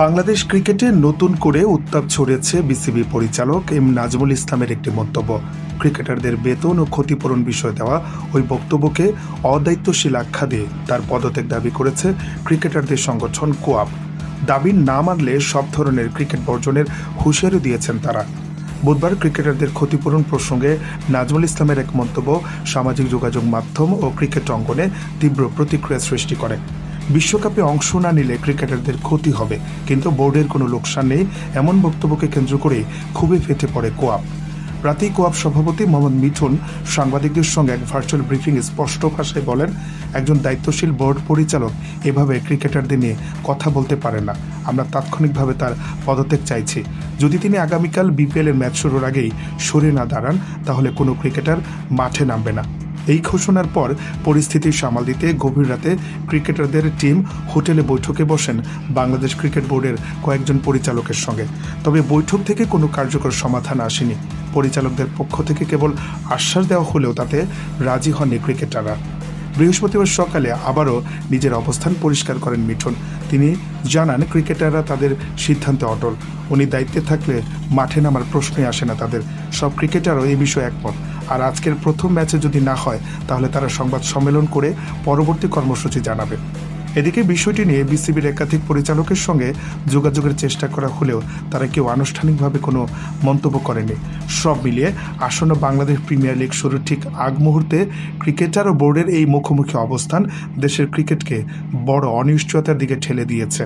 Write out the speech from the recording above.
বাংলাদেশ ক্রিকেটে নতুন করে উত্তাপ ছড়িয়েছে বিসিবি পরিচালক এম নাজমুল ইসলামের একটি মন্তব্য। ক্রিকেটারদের বেতন ও ক্ষতিপূরণ বিষয় দেওয়া ওই বক্তব্যকে অদায়িত্বশীল আখ্যা দিয়ে তার পদত্যাগ দাবি করেছে ক্রিকেটারদের সংগঠন কোয়াপ। দাবি না মানলে সব ধরনের ক্রিকেট বর্জনের হুঁশিয়ারি দিয়েছেন তারা। বুধবার ক্রিকেটারদের ক্ষতিপূরণ প্রসঙ্গে নাজমুল ইসলামের এক মন্তব্য সামাজিক যোগাযোগ মাধ্যম ও ক্রিকেট অঙ্গনে তীব্র প্রতিক্রিয়া সৃষ্টি করে। বিশ্বকাপে অংশ না নিলে ক্রিকেটারদের ক্ষতি হবে, কিন্তু বোর্ডের কোনো লোকসান নেই, এমন বক্তব্যকে কেন্দ্র করে খুবই ফেটে পড়ে কোয়াপ। রাতেই কোয়াপ সভাপতি মোহাম্মদ মিঠুন সাংবাদিকদের সঙ্গে এক ভার্চুয়াল ব্রিফিংয়ে স্পষ্ট ভাষায় বলেন, একজন দায়িত্বশীল বোর্ড পরিচালক এভাবে ক্রিকেটারদের নিয়ে কথা বলতে পারেন না। আমরা তাৎক্ষণিকভাবে তার পদত্যাগ চাইছি। যদি তিনি আগামীকাল বিপিএলের ম্যাচ শুরুর আগেই সরে না দাঁড়ান, তাহলে কোনো ক্রিকেটার মাঠে নামবে না। এই ঘোষণার পর পরিস্থিতি সামাল দিতে গভীর রাতে ক্রিকেটারদের টিম হোটেলে বৈঠকে বসেন বাংলাদেশ ক্রিকেট বোর্ডের কয়েকজন পরিচালকের সঙ্গে। তবে বৈঠক থেকে কোনো কার্যকর সমাধান আসেনি। পরিচালকদের পক্ষ থেকে কেবল আশ্বাস দেওয়া হলেও তাতে রাজি হননি ক্রিকেটাররা। বৃহস্পতিবার সকালে আবারও নিজের অবস্থান পরিষ্কার করেন মিঠুন। তিনি জানান, ক্রিকেটাররা তাদের সিদ্ধান্তে অটল। উনি দায়িত্বে থাকলে মাঠে নামার প্রশ্নই আসে না তাদের। সব ক্রিকেটারও এই বিষয়ে একমত। আর আজকের প্রথম ম্যাচে যদি না হয়, তাহলে তারা সংবাদ সম্মেলন করে পরবর্তী কর্মসূচি জানাবে। এদিকে বিষয়টি নিয়ে বিসিবির একাধিক পরিচালকের সঙ্গে যোগাযোগের চেষ্টা করা হলেও তারা কেউ আনুষ্ঠানিকভাবে কোনো মন্তব্য করেনি। সব মিলিয়ে আসন্ন বাংলাদেশ প্রিমিয়ার লিগ শুরুর ঠিক আগ মুহূর্তে ক্রিকেটার ও বোর্ডের এই মুখোমুখি অবস্থান দেশের ক্রিকেটকে বড় অনিশ্চয়তার দিকে ঠেলে দিয়েছে।